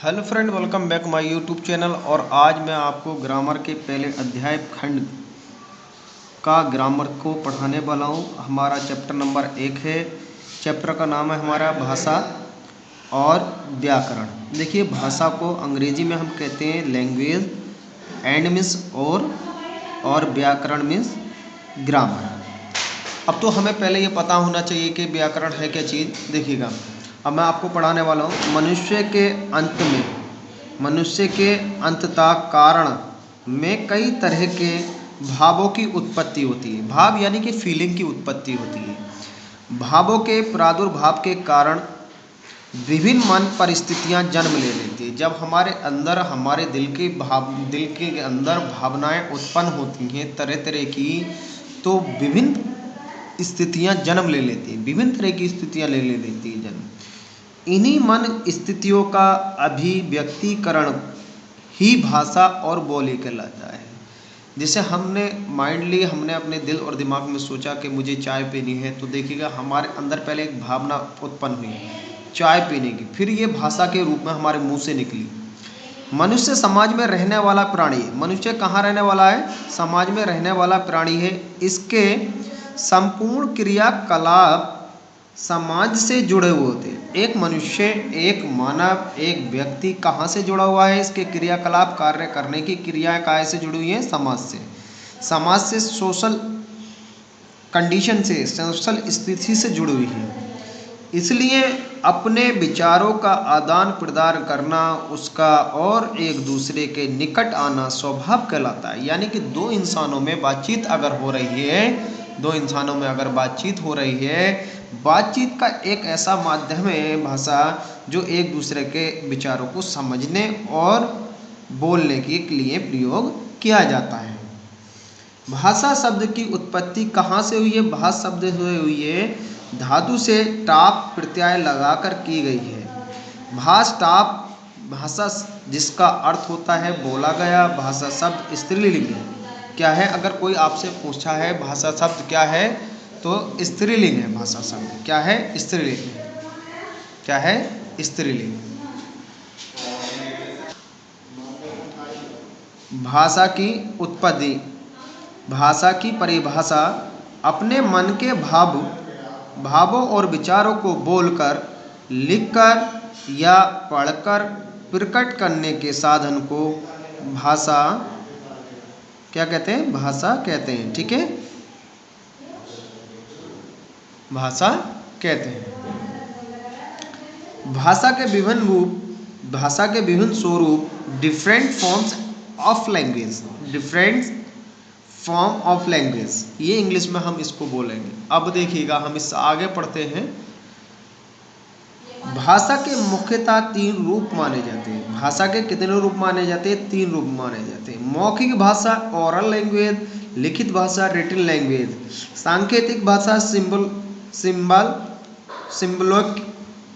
Hello friend, welcome back my YouTube channel. और आज मैं आपको ग्रामर के पहले अध्याय खंड का ग्रामर को पढ़ाने वाला हूँ। हमारा चैप्टर नंबर 1 है। चैप्टर का नाम है हमारा भाषा और व्याकरण। देखिए, भाषा को अंग्रेजी में हम कहते हैं लैंग्वेज एंड मीन्स और व्याकरण मीन्स ग्रामर। अब तो हमें पहले ये पता होना चाहिए कि व्याकरण है क्या चीज़। देखिएगा, अब मैं आपको पढ़ाने वाला हूँ। मनुष्य के अंततः कारण में कई तरह के भावों की उत्पत्ति होती है। भाव यानी कि फीलिंग की उत्पत्ति होती है। भावों के प्रादुर्भाव के कारण विभिन्न मन परिस्थितियां जन्म ले लेती है। जब हमारे अंदर हमारे दिल के अंदर भावनाएं उत्पन्न होती हैं तरह तरह की, तो विभिन्न स्थितियां जन्म ले लेती हैं। विभिन्न तरह की स्थितियां ले लेती है जन्म। इन्हीं मन स्थितियों का अभिव्यक्तिकरण ही भाषा और बोली कहलाता है। जैसे हमने हमने अपने दिल और दिमाग में सोचा कि मुझे चाय पीनी है, तो देखिएगा हमारे अंदर पहले एक भावना उत्पन्न हुई चाय पीने की, फिर ये भाषा के रूप में हमारे मुंह से निकली। मनुष्य समाज में रहने वाला प्राणी है। मनुष्य कहाँ रहने वाला है? समाज में रहने वाला प्राणी है। इसके संपूर्ण क्रियाकलाप समाज से जुड़े हुए होते हैं। एक मनुष्य, एक मानव, एक व्यक्ति कहाँ से जुड़ा हुआ है? इसके क्रियाकलाप, कार्य करने की क्रियाएं कहाँ से जुड़ी हुई हैं? समाज से सोशल कंडीशन से, सोशल स्थिति से जुड़ी हुई है। इसलिए अपने विचारों का आदान प्रदान करना, उसका और एक दूसरे के निकट आना स्वभाव कहलाता है। यानी कि दो इंसानों में बातचीत अगर हो रही है, बातचीत का एक ऐसा माध्यम है भाषा, जो एक दूसरे के विचारों को समझने और बोलने के लिए प्रयोग किया जाता है। भाषा शब्द की उत्पत्ति कहाँ से हुई है? भाषा शब्द से हुई है धातु से टाप प्रत्यय लगाकर की गई है। भाषा जिसका अर्थ होता है बोला गया। भाषा शब्द स्त्रीलिंग है। क्या है? अगर कोई आपसे पूछा है भाषा शब्द क्या है, तो स्त्रीलिंग है। भाषा शब्द क्या है? स्त्रीलिंग। क्या है? स्त्रीलिंग। भाषा की उत्पत्ति, भाषा की परिभाषा अपने मन के भावों और विचारों को बोलकर, लिखकर या पढ़कर प्रकट करने के साधन को भाषा क्या कहते हैं? भाषा कहते हैं। ठीक है, भाषा कहते हैं। भाषा के विभिन्न स्वरूप, डिफरेंट फॉर्म्स ऑफ लैंग्वेज, ये इंग्लिश में हम इसको बोलेंगे। अब देखिएगा, हम इससे आगे पढ़ते हैं। भाषा के मुख्यतः 3 रूप माने जाते हैं। भाषा के कितने रूप माने जाते हैं? 3 रूप माने जाते हैं। मौखिक भाषा ओरल लैंग्वेज, लिखित भाषा रिटन लैंग्वेज, सांकेतिक भाषा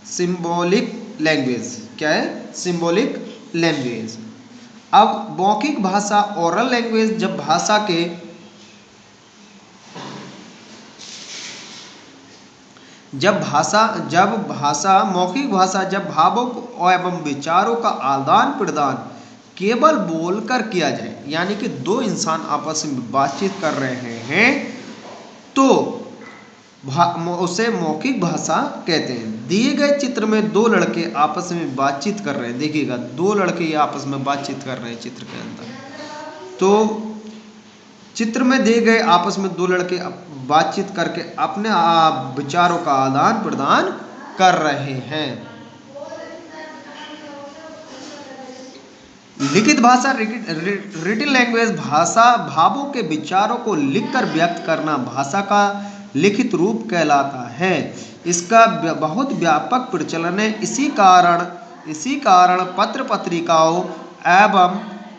सिंबॉलिक लैंग्वेज। क्या है? Symbolic language. अब मौखिक भाषा ओरल लैंग्वेज, जब मौखिक भाषा जब भावों एवं विचारों का आदान प्रदान केवल बोलकर किया जाए, यानी कि दो इंसान आपस में बातचीत कर रहे हैं, तो उसे मौखिक भाषा कहते हैं। दिए गए चित्र में 2 लड़के आपस में बातचीत कर रहे हैं। देखिएगा, 2 लड़के आपस में बातचीत कर रहे हैं चित्र के अंदर। तो चित्र में दिए गए आपस में 2 लड़के बातचीत करके अपने विचारों का आदान प्रदान कर रहे हैं। लिखित भाषा रिटन लैंग्वेज, भाषा भावों के विचारों को लिखकर व्यक्त करना भाषा का लिखित रूप कहलाता है। इसका बहुत व्यापक प्रचलन है। इसी कारण पत्र पत्रिकाओं एवं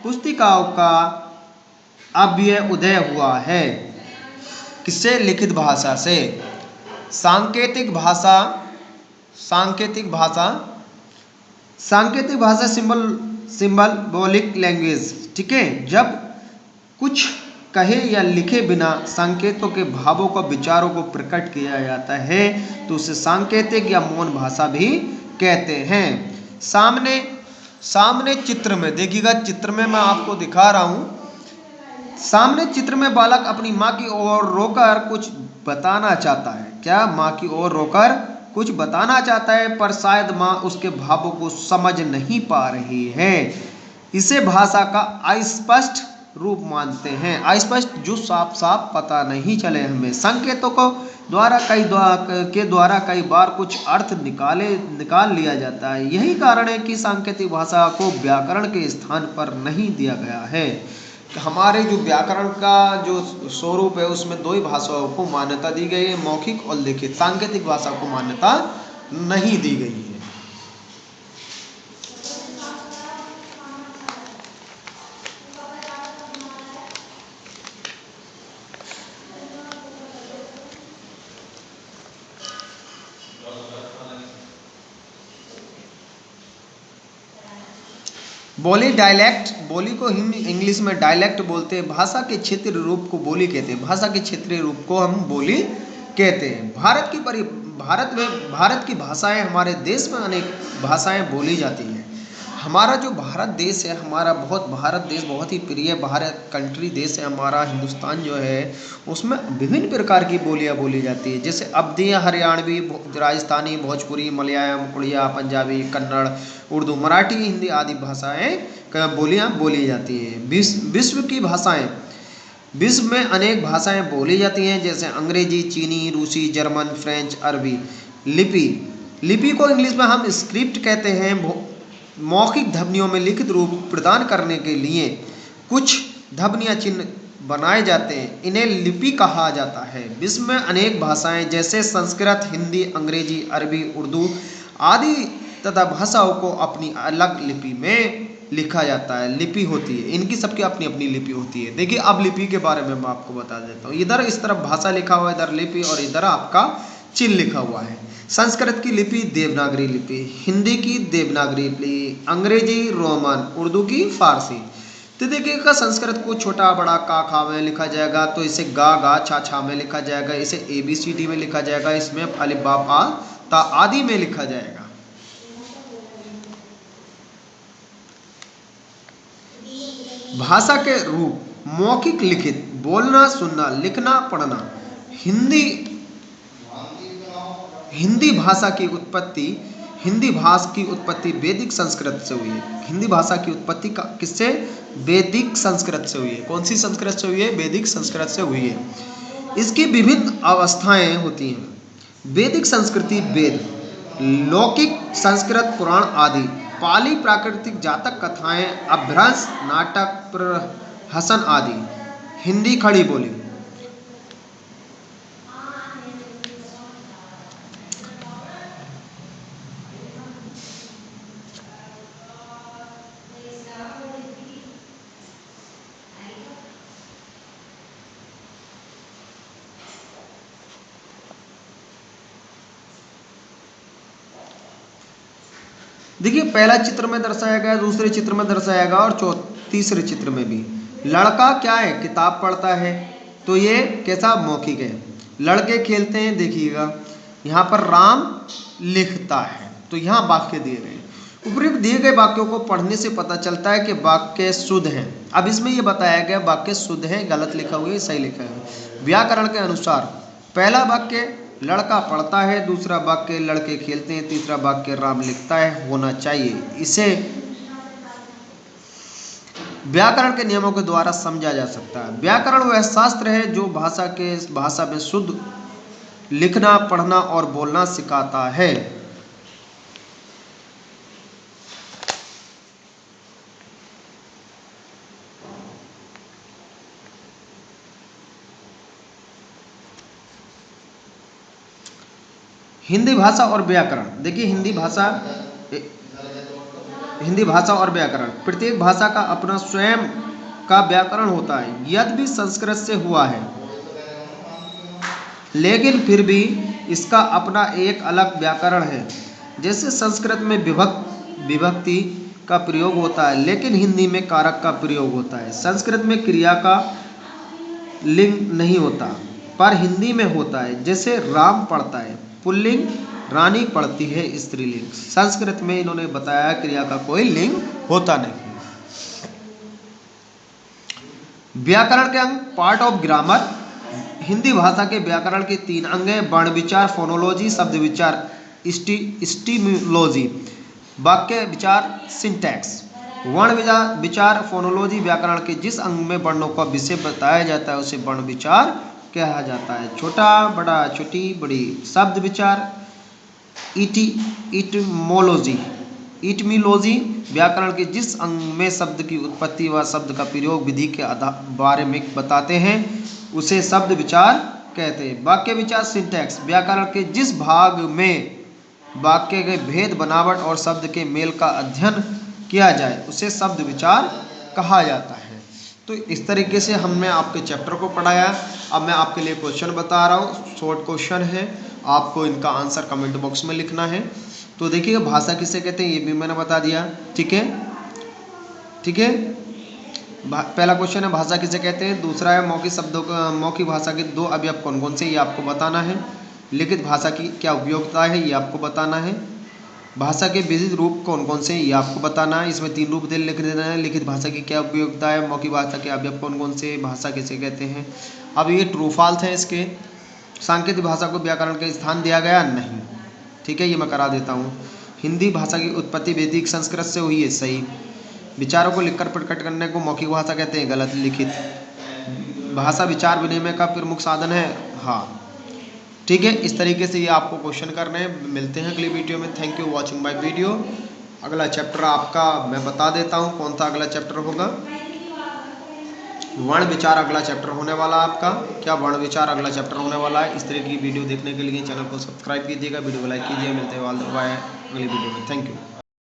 पुस्तिकाओं का अव्यय उदय हुआ है। किससे? लिखित भाषा से। सांकेतिक भाषा सिंबॉलिक लैंग्वेज। ठीक है, जब कुछ कहे या लिखे बिना संकेतों के भावों को, विचारों को प्रकट किया जाता है, तो उसे सांकेतिक या मौन भाषा भी कहते हैं। सामने चित्र में देखिएगा, चित्र में मैं आपको दिखा रहा हूं। सामने चित्र में बालक अपनी माँ की ओर रोकर कुछ बताना चाहता है। क्या? माँ की ओर रोकर कुछ बताना चाहता है, पर शायद माँ उसके भावों को समझ नहीं पा रही है। इसे भाषा का अस्पष्ट रूप मानते हैं। अस्पष्ट जो साफ साफ पता नहीं चले हमें। संकेतों को द्वारा कई बार कुछ अर्थ निकाल लिया जाता है। यही कारण है कि सांकेतिक भाषा को व्याकरण के स्थान पर नहीं दिया गया है। हमारे जो व्याकरण का जो स्वरूप है उसमें दो ही भाषाओं को मान्यता दी गई है, मौखिक और लिखित। सांकेतिक भाषा को मान्यता नहीं दी गई है। बोली डायलेक्ट, बोली को हिंदी इंग्लिश में डायलेक्ट बोलते हैं। भाषा के क्षेत्रीय रूप को बोली कहते हैं। भाषा के क्षेत्रीय रूप को हम बोली कहते हैं। भारत की भाषाएं, हमारे देश में अनेक भाषाएं बोली जाती हैं। हमारा जो भारत देश है, भारत देश बहुत ही प्रिय भारत कंट्री देश है हमारा। हिंदुस्तान जो है उसमें विभिन्न प्रकार की बोलियां बोली जाती है, जैसे अवधी, हरियाणवी, राजस्थानी, भोजपुरी, मलयालम, उड़िया, पंजाबी, कन्नड़, उर्दू, मराठी, हिंदी आदि भाषाएं बोलियां बोली जाती हैं। विश्व में अनेक भाषाएं बोली जाती हैं, जैसे अंग्रेजी, चीनी, रूसी, जर्मन, फ्रेंच, अरबी। लिपि को इंग्लिश में हम स्क्रिप्ट कहते हैं। मौखिक ध्वनियों में लिखित रूप प्रदान करने के लिए कुछ ध्वनियाँ चिन्ह बनाए जाते हैं, इन्हें लिपि कहा जाता है। विश्व में अनेक भाषाएं जैसे संस्कृत, हिंदी, अंग्रेजी, अरबी, उर्दू आदि तथा भाषाओं को अपनी अलग लिपि में लिखा जाता है। लिपि होती है, इनकी सबकी अपनी अपनी लिपि होती है। देखिए अब लिपि के बारे में मैं आपको बता देता हूँ। इधर इस तरफ भाषा लिखा हुआ है, इधर लिपि, और इधर आपका चिन्ह लिखा हुआ है। संस्कृत की लिपि देवनागरी लिपि, हिंदी की देवनागरी लिपि, अंग्रेजी रोमन, उर्दू की फारसी। तो देखिएगा संस्कृत को छोटा बड़ा का खा में लिखा जाएगा, तो इसे गा गा छा छा में लिखा जाएगा, इसे ABCD में लिखा जाएगा, इसमें अलिफ बा पा ता आदि में लिखा जाएगा। भाषा के रूप: मौखिक, लिखित, बोलना, सुनना, लिखना, पढ़ना। हिंदी भाषा की उत्पत्ति वैदिक संस्कृत से हुई है। हिंदी भाषा की उत्पत्ति किससे? वैदिक संस्कृत से हुई है। कौन सी संस्कृत से हुई है? वैदिक संस्कृत से हुई है। इसकी विभिन्न अवस्थाएं होती हैं। वैदिक संस्कृति वेद, लौकिक संस्कृत पुराण आदि, पाली प्राकृतिक जातक कथाएं, अभ्रंश, नाटक, प्रहसन आदि। हिंदी खड़ी बोली। देखिए पहला चित्र में दर्शाया गया, दूसरे चित्र में दर्शाया गया और तीसरे चित्र में भी। लड़का क्या है? किताब पढ़ता है, तो ये कैसा? मौखिक है। लड़के खेलते हैं, देखिएगा यहाँ पर राम लिखता है, तो यहाँ वाक्य दिए गए। उपयुक्त दिए गए वाक्यों को पढ़ने से पता चलता है कि वाक्य शुद्ध है। अब इसमें ये बताया गया वाक्य शुद्ध है, गलत लिखा हुआ है, सही लिखा है। व्याकरण के अनुसार पहला वाक्य लड़का पढ़ता है, दूसरा वाक्य लड़के खेलते हैं, तीसरा वाक्य राम लिखता है होना चाहिए। इसे व्याकरण के नियमों के द्वारा समझा जा सकता है। व्याकरण वह शास्त्र है जो भाषा में शुद्ध लिखना, पढ़ना और बोलना सिखाता है। हिंदी भाषा और व्याकरण। देखिए हिंदी भाषा और व्याकरण, प्रत्येक भाषा का अपना स्वयं का व्याकरण होता है। यद्यपि संस्कृत से हुआ है, लेकिन फिर भी इसका अपना एक अलग व्याकरण है। जैसे संस्कृत में विभक्ति का प्रयोग होता है, लेकिन हिंदी में कारक का प्रयोग होता है। संस्कृत में क्रिया का लिंग नहीं होता, पर हिंदी में होता है। जैसे राम पढ़ता है, पुल्लिंग रानी पढ़ती है स्त्रीलिंग। संस्कृत में इन्होंने बताया क्रिया का कोई लिंग होता नहीं। व्याकरण के अंग, पार्ट ऑफ ग्रामर। हिंदी भाषा के व्याकरण के 3 अंग हैं: वर्ण विचार, फोनोलॉजी, शब्द विचार, स्टिमोलॉजी, वाक्य विचार, सिंटैक्स। वर्ण विचार फोनोलॉजी व्याकरण के जिस अंग में वर्णों का विषय बताया जाता है उसे वर्ण विचार कहा जाता है। छोटा बड़ा, छोटी बड़ी। शब्द विचार इटिमोलॉजी व्याकरण के जिस अंग में शब्द की उत्पत्ति व शब्द का प्रयोग विधि के बारे में बताते हैं उसे शब्द विचार कहते हैं। वाक्य विचार सिंटैक्स व्याकरण के जिस भाग में वाक्य के भेद, बनावट और शब्द के मेल का अध्ययन किया जाए उसे शब्द विचार कहा जाता है। तो इस तरीके से हमने आपके चैप्टर को पढ़ाया। अब मैं आपके लिए क्वेश्चन बता रहा हूँ, शॉर्ट क्वेश्चन है, आपको इनका आंसर कमेंट बॉक्स में लिखना है। तो देखिए भाषा किसे कहते हैं ये भी मैंने बता दिया। ठीक है, ठीक है। पहला क्वेश्चन है भाषा किसे कहते हैं। दूसरा है मौखिक शब्दों का, मौखिक भाषा के 2 अवयव कौन कौन से, ये आपको बताना है। लिखित भाषा की क्या उपयोगिता है ये आपको बताना है। भाषा के विविध रूप कौन कौन से ये आपको बताना है। इसमें 3 रूप लिख देना है। लिखित भाषा की क्या उपयोगिता है, मौखिक भाषा के अवयव कौन कौन से, भाषा किसे कहते हैं। अब ये ट्रू फॉल्स है इसके। सांकेतिक भाषा को व्याकरण का स्थान दिया गया नहीं। ठीक है, ये मैं करा देता हूँ। हिंदी भाषा की उत्पत्ति वैदिक संस्कृत से हुई है, सही। विचारों को लिखकर प्रकट करने को मौखिक भाषा कहते हैं, गलत। लिखित भाषा विचार विनिमय का प्रमुख साधन है, हाँ। ठीक है, इस तरीके से ये आपको क्वेश्चन करने हैं। मिलते हैं अगली वीडियो में। Thank you watching my video. अगला चैप्टर आपका मैं बता देता हूँ कौन सा अगला चैप्टर होगा। वर्ण विचार अगला चैप्टर होने वाला आपका। क्या वर्ण विचार अगला चैप्टर होने वाला है। इस तरह की वीडियो देखने के लिए चैनल को सब्सक्राइब कीजिएगा, वीडियो को लाइक कीजिए। मिलते हैं अगली वीडियो में। Thank you.